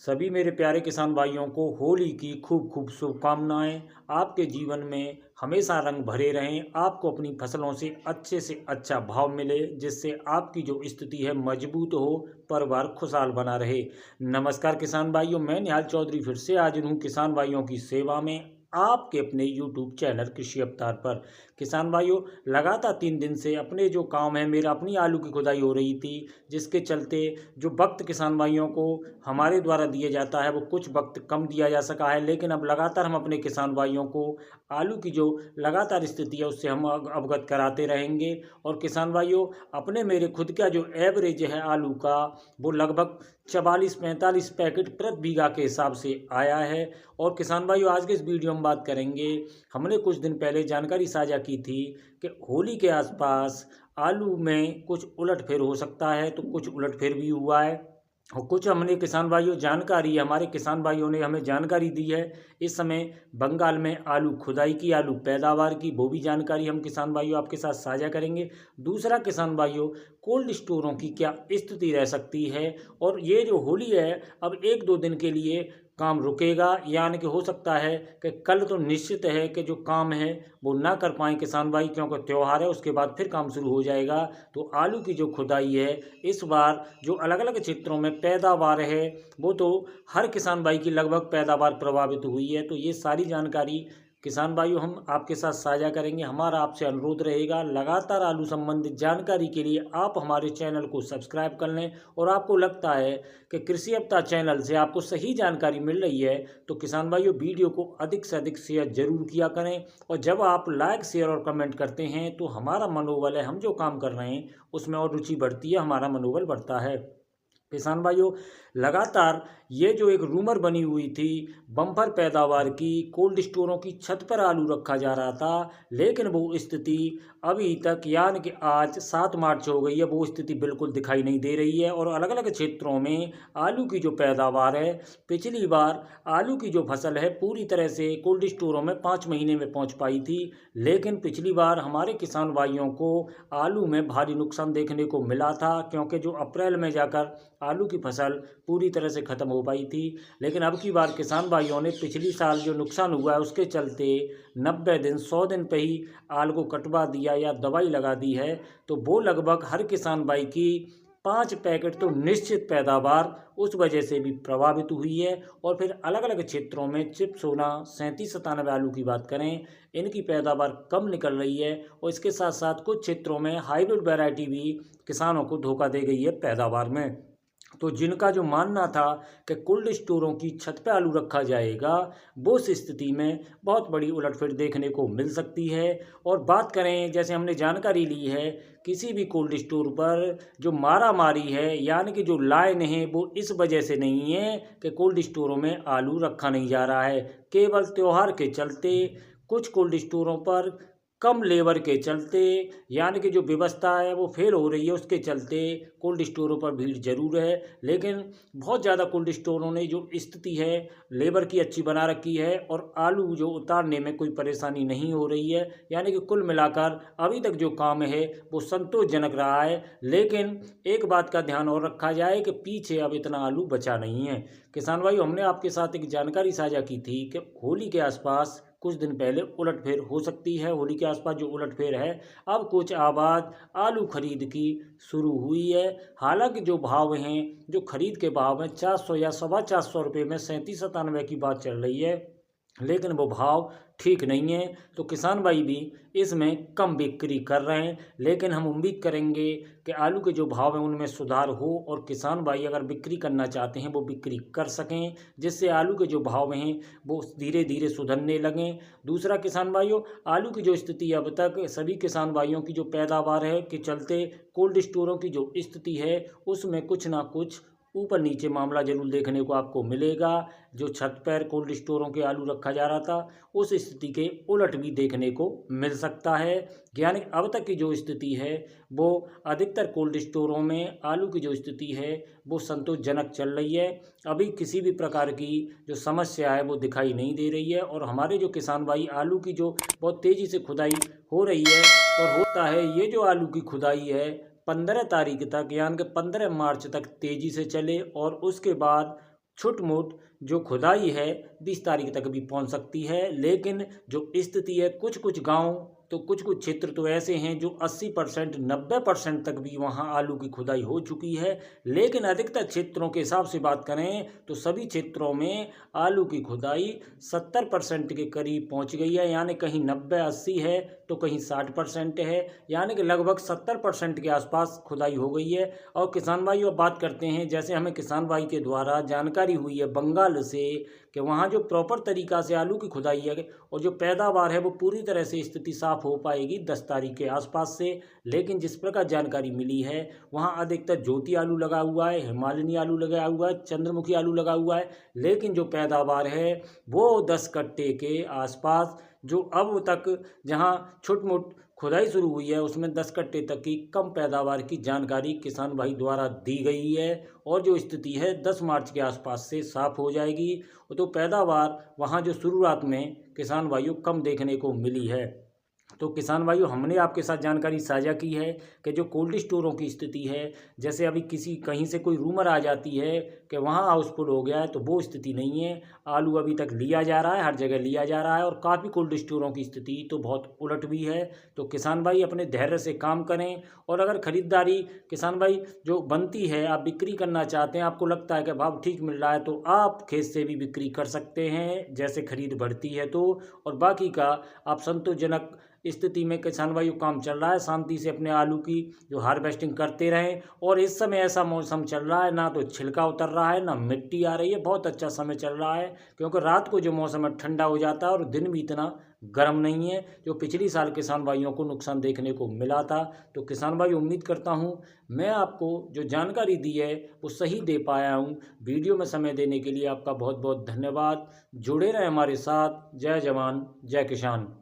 सभी मेरे प्यारे किसान भाइयों को होली की खूब खूब शुभकामनाएं। आपके जीवन में हमेशा रंग भरे रहें, आपको अपनी फसलों से अच्छा भाव मिले, जिससे आपकी जो स्थिति है मजबूत हो, परिवार खुशहाल बना रहे। नमस्कार किसान भाइयों, मैं निहाल चौधरी फिर से हाजिर हूँ किसान भाइयों की सेवा में, आपके अपने यूट्यूब चैनल कृषि अवतार पर। किसान भाइयों, लगातार 3 दिन से अपने जो काम है, मेरा अपनी आलू की खुदाई हो रही थी, जिसके चलते जो वक्त किसान भाइयों को हमारे द्वारा दिया जाता है वो कुछ वक्त कम दिया जा सका है। लेकिन अब लगातार हम अपने किसान भाइयों को आलू की जो लगातार स्थिति है उससे हम अवगत कराते रहेंगे। और किसान भाइयों, अपने मेरे खुद का जो एवरेज है आलू का, वो लगभग 44-45 पैकेट प्रति बीघा के हिसाब से आया है। और किसान भाइयों, आज के इस वीडियो में बात करेंगे, हमने कुछ दिन पहले जानकारी साझा की थी कि होली के आसपास आलू में कुछ उलटफेर हो सकता है, तो कुछ उलटफेर भी हुआ है। और कुछ हमने किसान भाइयों जानकारी, हमारे किसान भाइयों ने हमें जानकारी दी है इस समय बंगाल में आलू खुदाई की, आलू पैदावार की, वो भी जानकारी हम किसान भाइयों आपके साथ साझा करेंगे। दूसरा किसान भाइयों, कोल्ड स्टोरों की क्या स्थिति रह सकती है, और ये जो होली है अब 1-2 दिन के लिए काम रुकेगा, यानी कि हो सकता है कि कल तो निश्चित है कि जो काम है वो ना कर पाएँ किसान भाई, क्योंकि त्यौहार है, उसके बाद फिर काम शुरू हो जाएगा। तो आलू की जो खुदाई है इस बार, जो अलग अलग क्षेत्रों में पैदावार है, वो तो हर किसान भाई की लगभग पैदावार प्रभावित हुई है। तो ये सारी जानकारी किसान भाइयों हम आपके साथ साझा करेंगे। हमारा आपसे अनुरोध रहेगा, लगातार आलू संबंधित जानकारी के लिए आप हमारे चैनल को सब्सक्राइब कर लें। और आपको लगता है कि कृषि अवतार चैनल से आपको सही जानकारी मिल रही है, तो किसान भाइयों वीडियो को अधिक से अधिक शेयर जरूर किया करें। और जब आप लाइक, शेयर और कमेंट करते हैं तो हमारा मनोबल है, हम जो काम कर रहे हैं उसमें और रुचि बढ़ती है, हमारा मनोबल बढ़ता है। किसान भाइयों, लगातार ये जो एक रूमर बनी हुई थी बम्पर पैदावार की, कोल्ड स्टोरों की छत पर आलू रखा जा रहा था, लेकिन वो स्थिति अभी तक, यानी कि आज 7 मार्च हो गई है, वो स्थिति बिल्कुल दिखाई नहीं दे रही है। और अलग अलग क्षेत्रों में आलू की जो पैदावार है, पिछली बार आलू की जो फसल है पूरी तरह से कोल्ड स्टोरों में 5 महीने में पहुंच पाई थी, लेकिन पिछली बार हमारे किसान भाइयों को आलू में भारी नुकसान देखने को मिला था, क्योंकि जो अप्रैल में जाकर आलू की फसल पूरी तरह से ख़त्म हो पाई थी। लेकिन अब की बार किसान भाइयों ने पिछली साल जो नुकसान हुआ है उसके चलते 90 दिन 100 दिन पे ही आल को कटवा दिया या दवाई लगा दी है। तो वो लगभग हर किसान भाई की 5 पैकेट तो निश्चित पैदावार उस वजह से भी प्रभावित हुई है। और फिर अलग अलग क्षेत्रों में चिप्स होना, 37-97 आलू की बात करें, इनकी पैदावार कम निकल रही है। और इसके साथ साथ कुछ क्षेत्रों में हाइब्रिड वैरायटी भी किसानों को धोखा दे गई है पैदावार में। तो जिनका जो मानना था कि कोल्ड स्टोरों की छत पे आलू रखा जाएगा, वो उस स्थिति में बहुत बड़ी उलटफेर देखने को मिल सकती है। और बात करें, जैसे हमने जानकारी ली है, किसी भी कोल्ड स्टोर पर जो मारा मारी है, यानी कि जो लाइन है, वो इस वजह से नहीं है कि कोल्ड स्टोरों में आलू रखा नहीं जा रहा है, केवल त्यौहार के चलते कुछ कोल्ड स्टोरों पर कम लेबर के चलते, यानी कि जो व्यवस्था है वो फेल हो रही है, उसके चलते कोल्ड स्टोरों पर भीड़ जरूर है। लेकिन बहुत ज़्यादा कोल्ड स्टोरों ने जो स्थिति है लेबर की अच्छी बना रखी है, और आलू जो उतारने में कोई परेशानी नहीं हो रही है, यानी कि कुल मिलाकर अभी तक जो काम है वो संतोषजनक रहा है। लेकिन एक बात का ध्यान और रखा जाए कि पीछे अब इतना आलू बचा नहीं है। किसान भाई, हमने आपके साथ एक जानकारी साझा की थी कि होली के आसपास कुछ दिन पहले उलटफेर हो सकती है। होली के आसपास जो उलटफेर है, अब कुछ आबाद आलू खरीद की शुरू हुई है। हालांकि जो भाव हैं, जो खरीद के भाव हैं, 400 या 425 रुपये में 37-97 की बात चल रही है, लेकिन वो भाव ठीक नहीं है। तो किसान भाई भी इसमें कम बिक्री कर रहे हैं। लेकिन हम उम्मीद करेंगे कि आलू के जो भाव हैं उनमें सुधार हो, और किसान भाई अगर बिक्री करना चाहते हैं वो बिक्री कर सकें, जिससे आलू के जो भाव हैं वो धीरे धीरे सुधरने लगें। दूसरा किसान भाइयों, आलू की जो स्थिति अब तक सभी किसान भाइयों की जो पैदावार है के चलते कोल्ड स्टोरों की जो स्थिति है उसमें कुछ ना कुछ ऊपर नीचे मामला जरूर देखने को आपको मिलेगा। जो छत पर कोल्ड स्टोरों के आलू रखा जा रहा था, उस स्थिति के उलट भी देखने को मिल सकता है। यानी अब तक की जो स्थिति है वो अधिकतर कोल्ड स्टोरों में आलू की जो स्थिति है वो संतोषजनक चल रही है। अभी किसी भी प्रकार की जो समस्या है वो दिखाई नहीं दे रही है। और हमारे जो किसान भाई आलू की जो बहुत तेज़ी से खुदाई हो रही है, और होता है ये जो आलू की खुदाई है 15 तारीख तक, यानी कि 15 मार्च तक तेज़ी से चले, और उसके बाद छुट-मुट जो खुदाई है 20 तारीख तक भी पहुंच सकती है। लेकिन जो स्थिति है कुछ-कुछ गांव तो कुछ-कुछ क्षेत्र तो ऐसे हैं जो 80% 90% तक भी वहां आलू की खुदाई हो चुकी है। लेकिन अधिकतर क्षेत्रों के हिसाब से बात करें तो सभी क्षेत्रों में आलू की खुदाई 70% के करीब पहुंच गई है। यानी कहीं 90-80 है तो कहीं 60% है। यानी कि लगभग 70% के आसपास खुदाई हो गई है। और किसान भाई अब बात करते हैं, जैसे हमें किसान भाई के द्वारा जानकारी हुई है बंगाल से कि वहाँ जो प्रॉपर तरीका से आलू की खुदाई है और जो पैदावार है वो पूरी तरह से स्थिति साफ हो पाएगी 10 तारीख के आसपास से। लेकिन जिस प्रकार जानकारी मिली है वहाँ अधिकतर ज्योति आलू लगा हुआ है, हिमालयनी आलू लगा हुआ है, चंद्रमुखी आलू लगा हुआ है। लेकिन जो पैदावार है वो 10 कट्टे के आसपास जो अब तक जहाँ छुटमुट खुदाई शुरू हुई है उसमें 10 कट्टे तक की कम पैदावार की जानकारी किसान भाई द्वारा दी गई है। और जो स्थिति है 10 मार्च के आसपास से साफ हो जाएगी। तो पैदावार वहाँ जो शुरुआत में किसान भाइयों कम देखने को मिली है। तो किसान भाइयों हमने आपके साथ जानकारी साझा की है कि जो कोल्ड स्टोरों की स्थिति है, जैसे अभी किसी कहीं से कोई रूमर आ जाती है कि वहाँ हाउसफुल हो गया है, तो वो स्थिति नहीं है। आलू अभी तक लिया जा रहा है, हर जगह लिया जा रहा है और काफ़ी कोल्ड स्टोरों की स्थिति तो बहुत उलट भी है। तो किसान भाई अपने धैर्य से काम करें। और अगर ख़रीदारी किसान भाई जो बनती है, आप बिक्री करना चाहते हैं, आपको लगता है कि भाव ठीक मिल रहा है, तो आप खेत से भी बिक्री कर सकते हैं जैसे खरीद बढ़ती है तो। और बाकी का आप संतोषजनक स्थिति में किसान भाइयों काम चल रहा है, शांति से अपने आलू की जो हार्वेस्टिंग करते रहें। और इस समय ऐसा मौसम चल रहा है, ना तो छिलका उतर रहा है ना मिट्टी आ रही है, बहुत अच्छा समय चल रहा है। क्योंकि रात को जो मौसम है ठंडा हो जाता है और दिन भी इतना गर्म नहीं है जो पिछली साल किसान भाइयों को नुकसान देखने को मिला था। तो किसान भाई उम्मीद करता हूँ मैं आपको जो जानकारी दी है वो सही दे पाया हूँ। वीडियो में समय देने के लिए आपका बहुत बहुत धन्यवाद। जुड़े रहें हमारे साथ। जय जवान जय किसान।